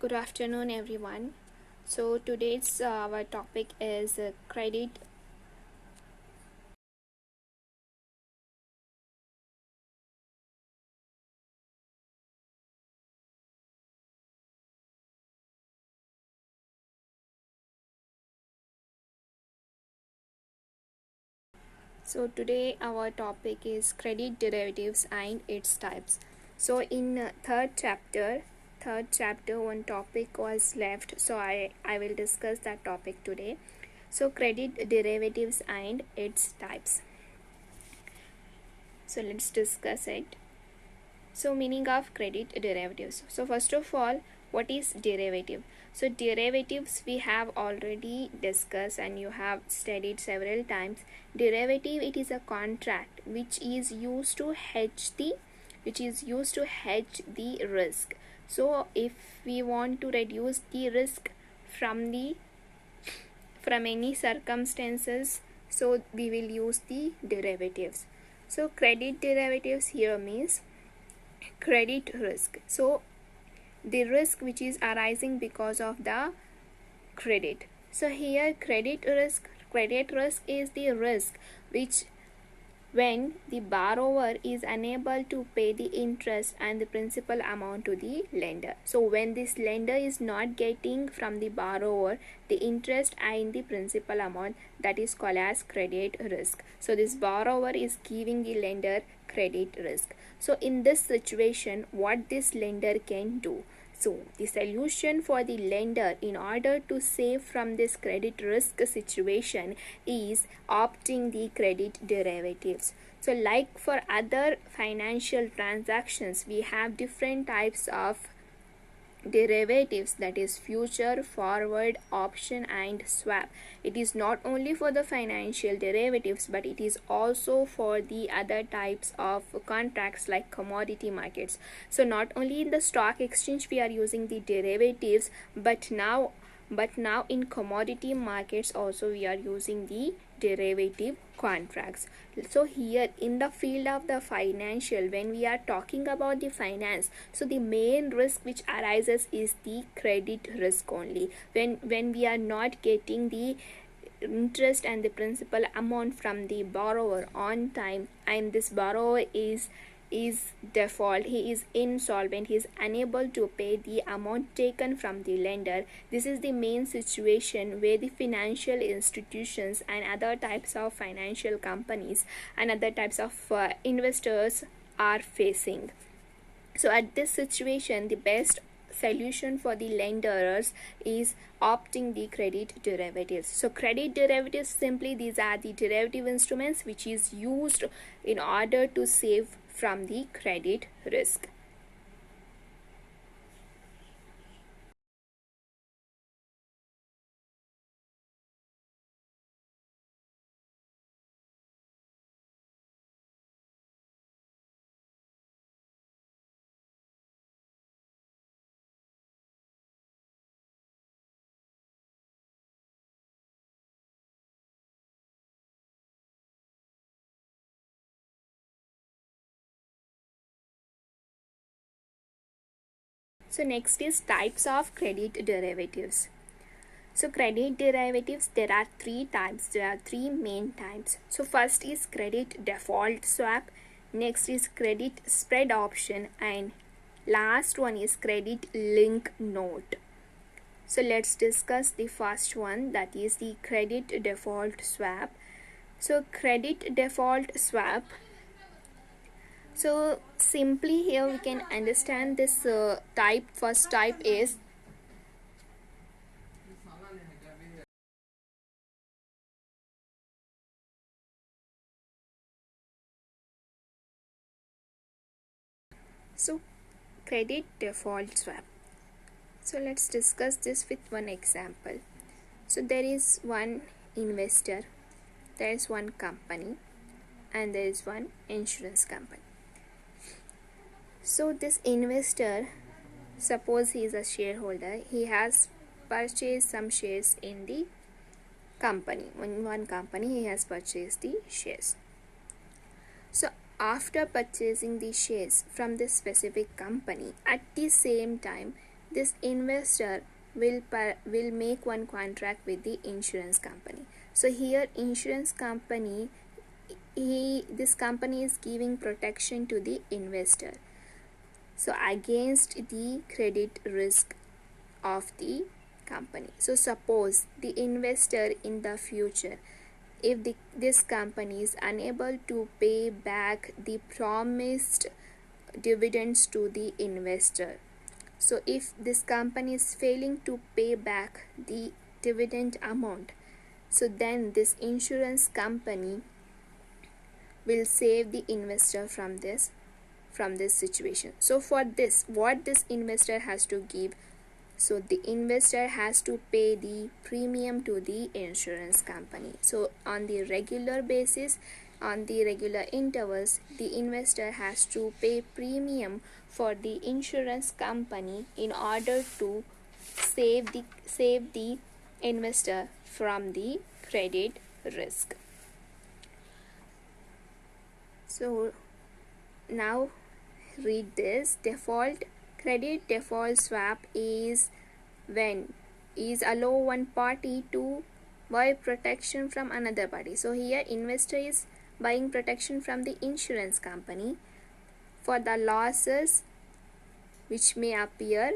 Good afternoon, everyone. So today's our topic is credit. So today our topic is credit derivatives and its types. So in third chapter, one topic was left. So I will discuss that topic today. So credit derivatives and its types. So let's discuss it. So meaning of credit derivatives. So first of all, what is derivative? So derivatives we have already discussed and you have studied several times. Derivative, it is a contract which is used to hedge the risk. So if we want to reduce the risk from any circumstances, so we will use the derivatives. So credit derivatives here means credit risk. So the risk which is arising because of the credit. So here credit risk is the risk which when the borrower is unable to pay the interest and the principal amount to the lender. So when this lender is not getting from the borrower the interest and the principal amount, that is called as credit risk. So this borrower is giving the lender credit risk. So in this situation, what this lender can do? So the solution for the lender in order to save from this credit risk situation is opting the credit derivatives. So like for other financial transactions, we have different types of derivatives, that is future, forward, option and swap. It is not only for the financial derivatives but it is also for the other types of contracts like commodity markets. So not only in the stock exchange we are using the derivatives, but now in commodity markets also we are using the derivative contracts. So here in the field of the financial, when we are talking about the finance, so the main risk which arises is the credit risk only. When we are not getting the interest and the principal amount from the borrower on time and this borrower is default, he is insolvent, he is unable to pay the amount taken from the lender. This is the main situation where the financial institutions and other types of financial companies and other types of investors are facing. So at this situation, the best solution for the lenders is opting the credit derivatives. So credit derivatives, simply these are the derivative instruments which is used in order to save from the credit risk. So next is types of credit derivatives. So credit derivatives, there are three types. There are three main types. So first is credit default swap, next is credit spread option, and last one is credit link note. So let's discuss the first one, that is the credit default swap. So credit default swap, so simply here we can understand this first type is so credit default swap. So let's discuss this with one example. So there is one investor, there is one company, and there is one insurance company. So this investor, suppose he is a shareholder, he has purchased some shares in the company. In one company he has purchased the shares. So after purchasing the shares from this specific company, at the same time this investor will make one contract with the insurance company. So here insurance company, this company is giving protection to the investor, so against the credit risk of the company. So suppose the investor in the future, if this company is unable to pay back the promised dividends to the investor, so if this company is failing to pay back the dividend amount, so then this insurance company will save the investor from this situation. So for this, what this investor has to give, so the investor has to pay the premium to the insurance company. So on the regular basis, on the regular intervals, the investor has to pay premium for the insurance company in order to save the investor from the credit risk. So now read this. Credit default swap is when is allow one party to buy protection from another party. So here investor is buying protection from the insurance company for the losses which may appear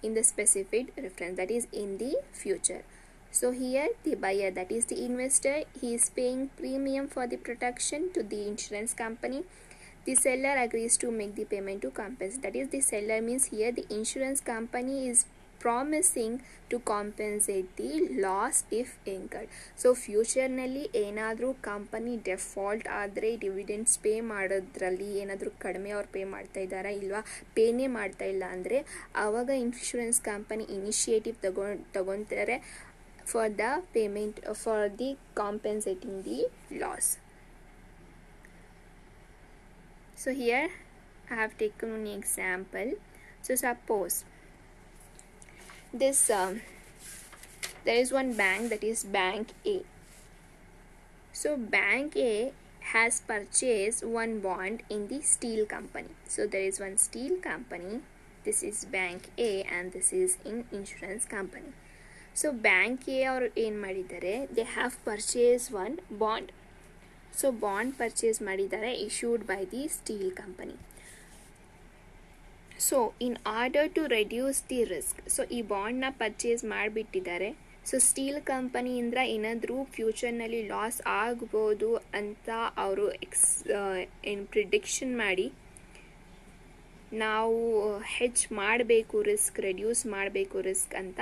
in the specified reference, that is in the future. So here the buyer, that is the investor, he is paying premium for the protection to the insurance company. The seller agrees to make the payment to compensate, that is the seller means here the insurance company is promising to compensate the loss if incurred. So ಫ್ಯೂಚರ್ನಲ್ಲಿ ಏನಾದರೂ company default ಆದರೆ dividends pay ಮಾಡೋದ್ರಲ್ಲಿ ಏನಾದರೂ ಕಡಿಮೆ ಅವ್ರು pay ಮಾಡ್ತಾ ಇದ್ದಾರಾ ಇಲ್ವಾ ಪೇನೇ ಮಾಡ್ತಾ ಇಲ್ಲ ಅಂದರೆ ಆವಾಗ ಇನ್ಶೂರೆನ್ಸ್ ಕಂಪನಿ ಇನಿಷಿಯೇಟಿವ್ ತಗೊತಾರೆ for the payment for the compensating the loss. So here I have taken an example. So suppose this there is one bank, that is Bank A. So Bank A has purchased one bond in the steel company. So there is one steel company, this is Bank A and this is in insurance company. So Bank A or ಏನು ಮಾಡಿದ್ದಾರೆ, they have purchased one bond. So bond purchase ಮಾಡಿದ್ದಾರೆ issued by the steel company. So in order to reduce the risk, so ಈ ಬಾಂಡ್ನ purchase ಮಾಡಿಬಿಟ್ಟಿದ್ದಾರೆ. So steel ಕಂಪನಿಯಿಂದ ಏನಾದರೂ ಫ್ಯೂಚರ್ನಲ್ಲಿ loss ಆಗ್ಬೋದು ಅಂತ ಅವರು ಏನು ಪ್ರಿಡಿಕ್ಷನ್ ಮಾಡಿ ನಾವು ಹೆಡ್ಜ್ ಮಾಡಬೇಕು, ರೆಡ್ಯೂಸ್ ಮಾಡಬೇಕು ರಿಸ್ಕ್ ಅಂತ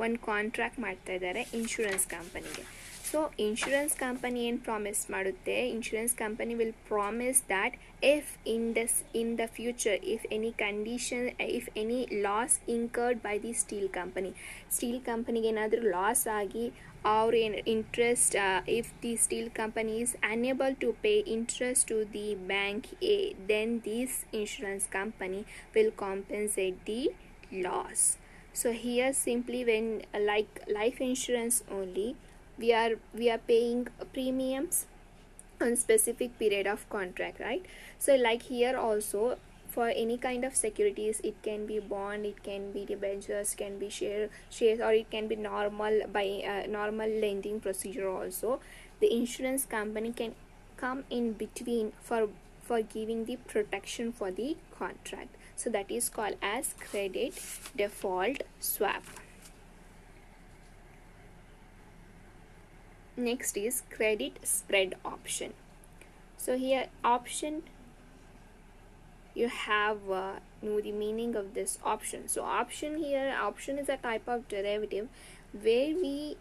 ಒಂದು ಕಾಂಟ್ರಾಕ್ಟ್ ಮಾಡ್ತಾ ಇದ್ದಾರೆ ಇನ್ಶೂರೆನ್ಸ್ ಕಂಪನಿಗೆ. ಸೊ ಇನ್ಶೂರೆನ್ಸ್ ಕಂಪನಿ ಏನು ಪ್ರಾಮಿಸ್ ಮಾಡುತ್ತೆ, insurance company will promise that if in the future if any condition if any loss incurred by the steel ಕಂಪನಿಗೆ ಏನಾದರೂ ಲಾಸ್ ಆಗಿ ಅವ್ರ ಏನು interest if the steel company is unable to pay interest to the bank A, then this insurance company will compensate the loss. So here simply when like life insurance only, we are paying premiums on specific period of contract, right? So like here also for any kind of securities, it can be bond, it can be debentures, can be shares, or it can be normal lending procedure also. The insurance company can come in between for giving the protection for the contract. So that is called as credit default swap. Next is credit spread option. So here option, you have know the meaning of this option. So option is a type of derivative where the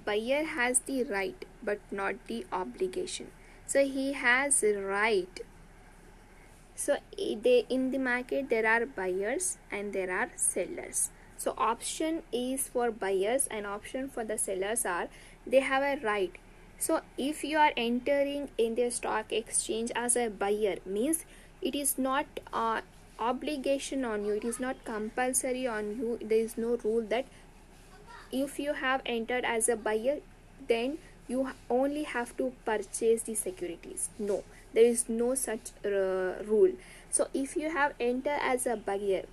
buyer has the right but not the obligation. So he has right. So in the market there are buyers and there are sellers. So option is for buyers and option for the sellers are they have a right. So if you are entering in the stock exchange as a buyer, means it is not obligation on you, it is not compulsory on you, there is no rule that if you have entered as a buyer then you only have to purchase the securities. No, there is no such rule. So if you have entered as a buyer,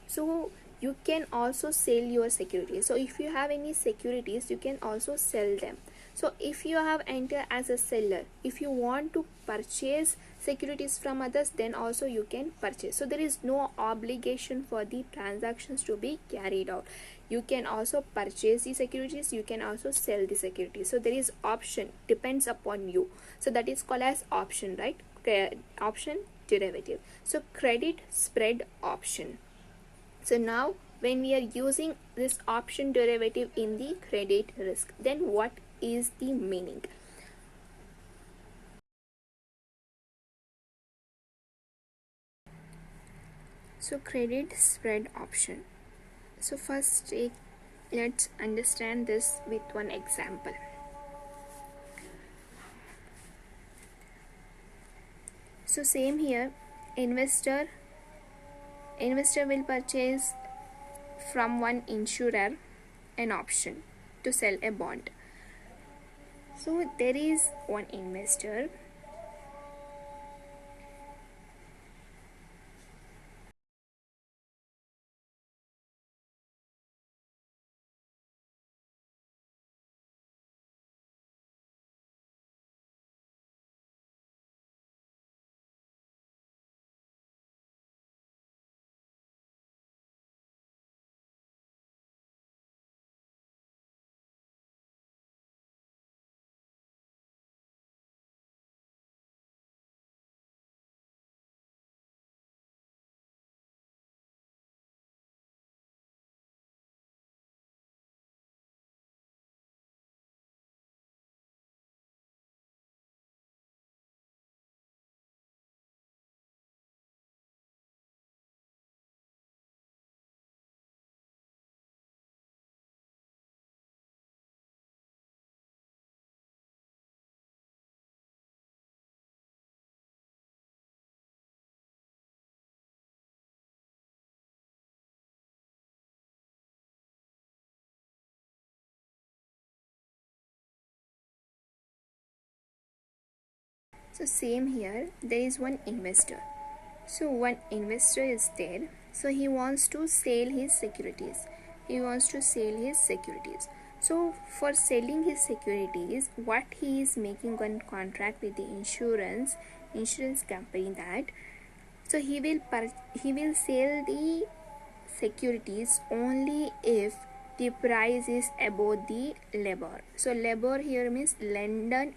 so you can also sell your securities. So if you have any securities you can also sell them. So if you have entered as a seller, if you want to purchase securities from others, then also you can purchase. So there is no obligation for the transactions to be carried out. You can also purchase the securities, you can also sell the securities. So there is option, depends upon you. So that is called as option, right? Option derivative. So credit spread option. So now when we are using this option derivative in the credit risk, then what is the meaning? So credit spread option. So first let's understand this with one example. So same here, investor will purchase from one insurer an option to sell a bond. So there is one investor. So same here, there is one investor. So one investor is there. So he wants to sell his securities. So for selling his securities, what he is making one contract with the insurance company that so he will sell the securities only if the price is above the LIBOR. So LIBOR here means London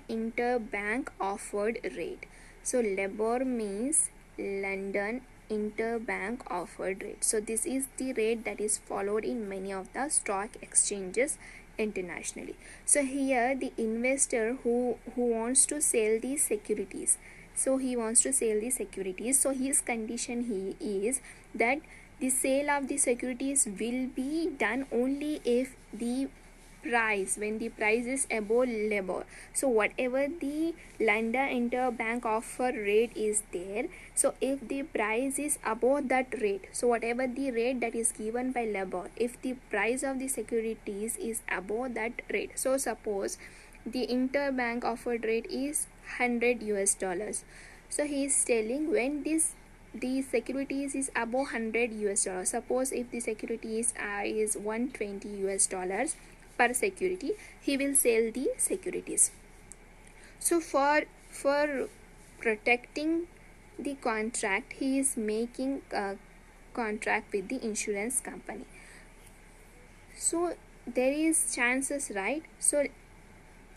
Interbank Offered Rate. So LIBOR means London Interbank Offered Rate. So this is the rate that is followed in many of the stock exchanges internationally. So here the investor who wants to sell the securities. So he wants to sell the securities. So his condition is that the sale of the securities will be done only if the price when the price is above LIBOR. So whatever the London Interbank offer rate is there, so if the price is above that rate, so whatever the rate that is given by LIBOR, if the price of the securities is above that rate, so suppose the interbank offered rate is $100, so he is telling when the securities is above $100, suppose if the securities is $120 per security, he will sell the securities. So for protecting the contract, he is making a contract with the insurance company. So there is chances, right? So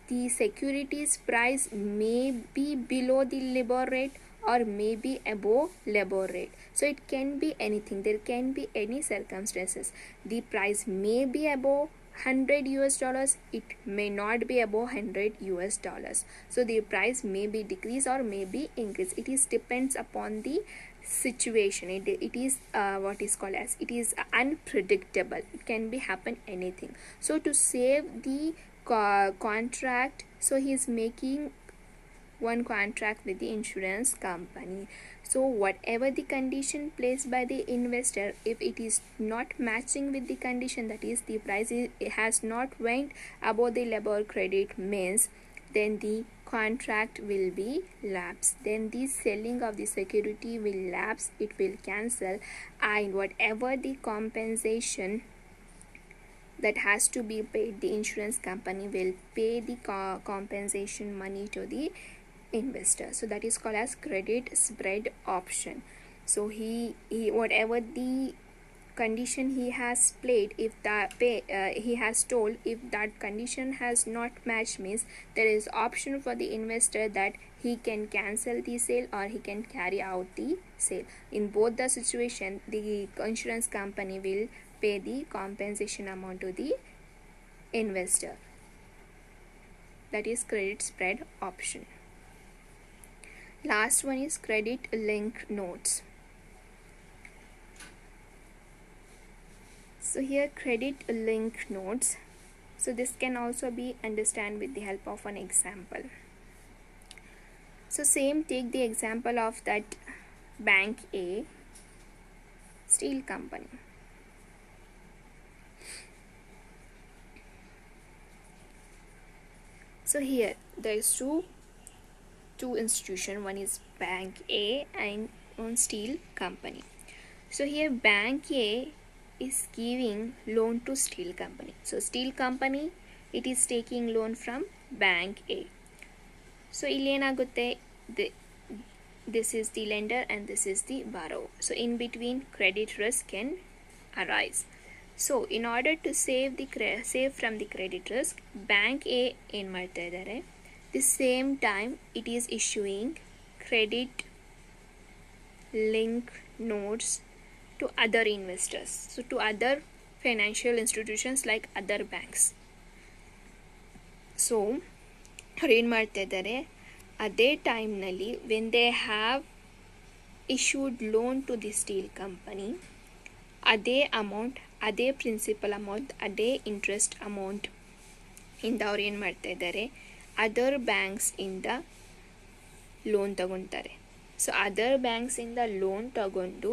the securities price may be below the LIBOR rate or maybe above labor rate. So it can be anything, there can be any circumstances. The price may be above 100 US dollars, it may not be above 100 US dollars. So the price may be decrease or may be increase. It is depends upon the situation. It is what is called as, it is unpredictable, it can be happen anything. So to save the contract, so he is making one contract with the insurance company. So whatever the condition placed by the investor, if it is not matching with the condition, that is the price it has not went above the labor credit means, then the contract will be lapse, then the selling of the security will lapse, it will cancel, and whatever the compensation that has to be paid, the insurance company will pay the compensation money to the investor. So that is called as credit spread option. So he whatever the condition he has played, if that he has told, if that condition has not matched means, there is option for the investor that he can cancel the sale or he can carry out the sale. In both the situation, the insurance company will pay the compensation amount to the investor. That is credit spread option. Last one is credit linked notes. So here credit linked notes, so this can also be understand with the help of an example. So same, take the example of that bank A, steel company. So here there is two institution, one is bank A and one steel company. So here bank A is giving loan to steel company. So steel company, it is taking loan from bank A. So ಇಲ್ಲಿ ಏನಾಗುತ್ತೆ, this is the lender and this is the borrower. So in between credit risk can arise. So in order to save from the credit risk, bank A ಏನು ಮಾಡ್ತಾ ಇದ್ದಾರೆ, the same time it is issuing credit link notes to other investors, so to other financial institutions like other banks. So ಅವ್ರು ಏನು ಮಾಡ್ತಾ ಇದ್ದಾರೆ, ಅದೇ ಟೈಮ್ನಲ್ಲಿ when they have issued loan to the steel company, ಅದೇ ಅಮೌಂಟ್, ಅದೇ principal amount, ಅದೇ interest amount ಇಂದ ಅವ್ರು ಏನು ಮಾಡ್ತಾ ಇದ್ದಾರೆ, ಅದರ್ ಬ್ಯಾಂಕ್ಸ್ ಇಂದ ಲೋನ್ ತಗೊತಾರೆ. ಸೊ ಅದರ್ ಬ್ಯಾಂಕ್ಸ್ ಇಂದ ಲೋನ್ ತಗೊಂಡು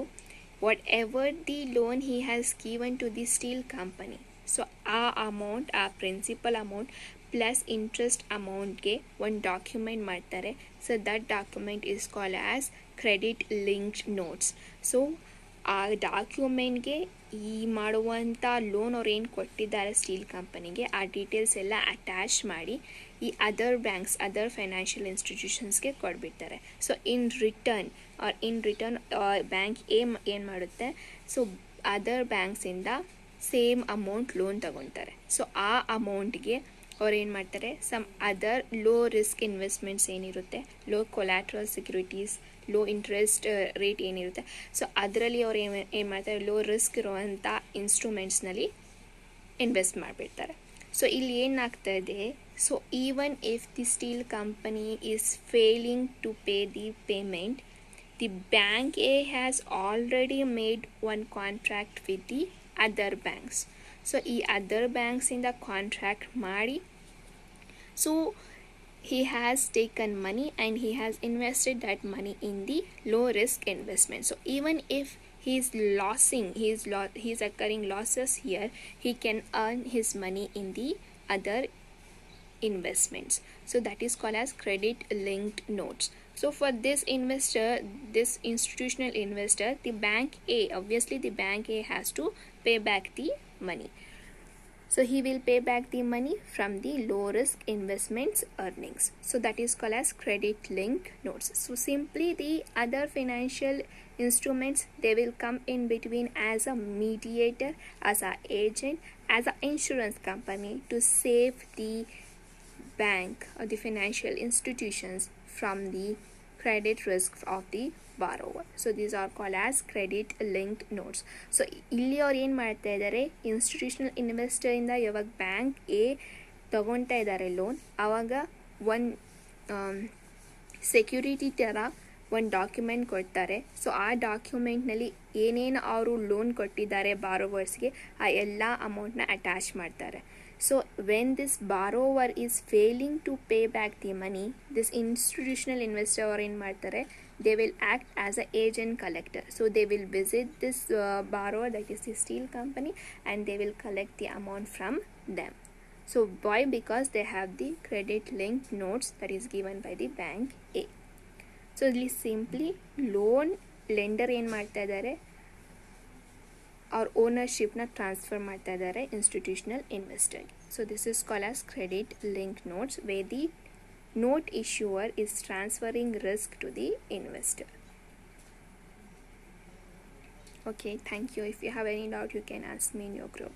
whatever the loan he has given to the steel company, so ಆ ಅಮೌಂಟ್, ಆ ಪ್ರಿನ್ಸಿಪಲ್ ಅಮೌಂಟ್ ಪ್ಲಸ್ ಇಂಟ್ರೆಸ್ಟ್ ಅಮೌಂಟ್ಗೆ ಒಂದು ಡಾಕ್ಯುಮೆಂಟ್ ಮಾಡ್ತಾರೆ. So that document is called as credit linked notes. So ಆ ಡಾಕ್ಯುಮೆಂಟ್ಗೆ ಈ ಮಾಡುವಂಥ loan ಅವ್ರು ಏನು ಕೊಟ್ಟಿದ್ದಾರೆ ಸ್ಟೀಲ್ ಕಂಪನಿಗೆ, ಆ ಡೀಟೇಲ್ಸ್ ಎಲ್ಲ ಅಟ್ಯಾಚ್ ಮಾಡಿ ಈ ಅದರ್ ಬ್ಯಾಂಕ್ಸ್, ಅದರ್ ಫೈನಾನ್ಷಿಯಲ್ ಇನ್ಸ್ಟಿಟ್ಯೂಷನ್ಸ್ಗೆ ಕೊಟ್ಬಿಡ್ತಾರೆ. ಸೊ ಇನ್ ರಿಟರ್ನ್ ಬ್ಯಾಂಕ್ ಏನು ಮಾಡುತ್ತೆ, ಸೊ ಅದರ್ ಬ್ಯಾಂಕ್ಸಿಂದ ಸೇಮ್ ಅಮೌಂಟ್ ಲೋನ್ ತಗೊತಾರೆ. ಸೊ ಆ ಅಮೌಂಟ್ಗೆ ಅವ್ರು ಏನು ಮಾಡ್ತಾರೆ, some other low risk investments ಏನಿರುತ್ತೆ, low collateral securities, low interest rate ಏನಿರುತ್ತೆ, ಸೊ ಅದರಲ್ಲಿ ಅವ್ರು ಏನು ಮಾಡ್ತಾರೆ, ಲೋ ರಿಸ್ಕ್ ಇರುವಂಥ ಇನ್ಸ್ಟ್ರೂಮೆಂಟ್ಸ್ನಲ್ಲಿ ಇನ್ವೆಸ್ಟ್ ಮಾಡಿಬಿಡ್ತಾರೆ. ಸೊ ಇಲ್ಲಿ ಏನಾಗ್ತಾ ಇದೆ, so even if the steel company is failing to pay the payment, the bank A has already made one contract with the other banks. So ಈ other banks in the contract ಮಾಡಿ, so he has taken money and he has invested that money in the low risk investment. So even if he is losing, he is occurring losses here, he can earn his money in the other investments. So that is called as credit linked notes. So for this investor, this institutional investor, the bank A, obviously the bank A has to pay back the money. So he will pay back the money from the low risk investments earnings. So that is called as credit linked notes. So simply the other financial instruments, they will come in between as a mediator, as an agent, as an insurance company to save the bank or the financial institutions from the credit risk of the borrower. So these are called as credit linked notes. So ಇಲ್ಲಿ ಅವ್ರು ಏನು ಮಾಡ್ತಾ ಇದ್ದಾರೆ, institutional ಇನ್ವೆಸ್ಟರಿಂದ ಯಾವಾಗ bank A ತಗೊಳ್ತಾ ಇದ್ದಾರೆ loan, ಆವಾಗ ಒಂದು ಸೆಕ್ಯೂರಿಟಿ ಥರ ಒಂದು ಡಾಕ್ಯುಮೆಂಟ್ ಕೊಡ್ತಾರೆ. ಸೊ ಆ ಡಾಕ್ಯುಮೆಂಟ್ನಲ್ಲಿ ಏನೇನು ಅವರು ಲೋನ್ ಕೊಟ್ಟಿದ್ದಾರೆ ಬಾರೋವರ್ಸ್ಗೆ ಆ ಎಲ್ಲ ಅಮೌಂಟ್ನ ಅಟ್ಯಾಚ್ ಮಾಡ್ತಾರೆ. So when this borrower is failing to pay back the money, this institutional investor or in ಮಾಡ್ತಾರೆ, they will act as a agent collector. So they will visit this borrower, that is the steel company, and they will collect the amount from them. So why? Because they have the credit linked notes that is given by the bank A. So ಇಲ್ಲಿ simply loan lender ಏನು ಮಾಡ್ತಾ ಇದ್ದಾರೆ, ಅವ್ರ ಓನರ್ಶಿಪ್ನ transfer ಮಾಡ್ತಾ ಇದ್ದಾರೆ institutional ಇನ್ವೆಸ್ಟರ್ಗೆ. So this is called as credit link notes, where the note issuer is transferring risk to the investor. Okay, thank you. If you have any doubt, you can ask me in your group.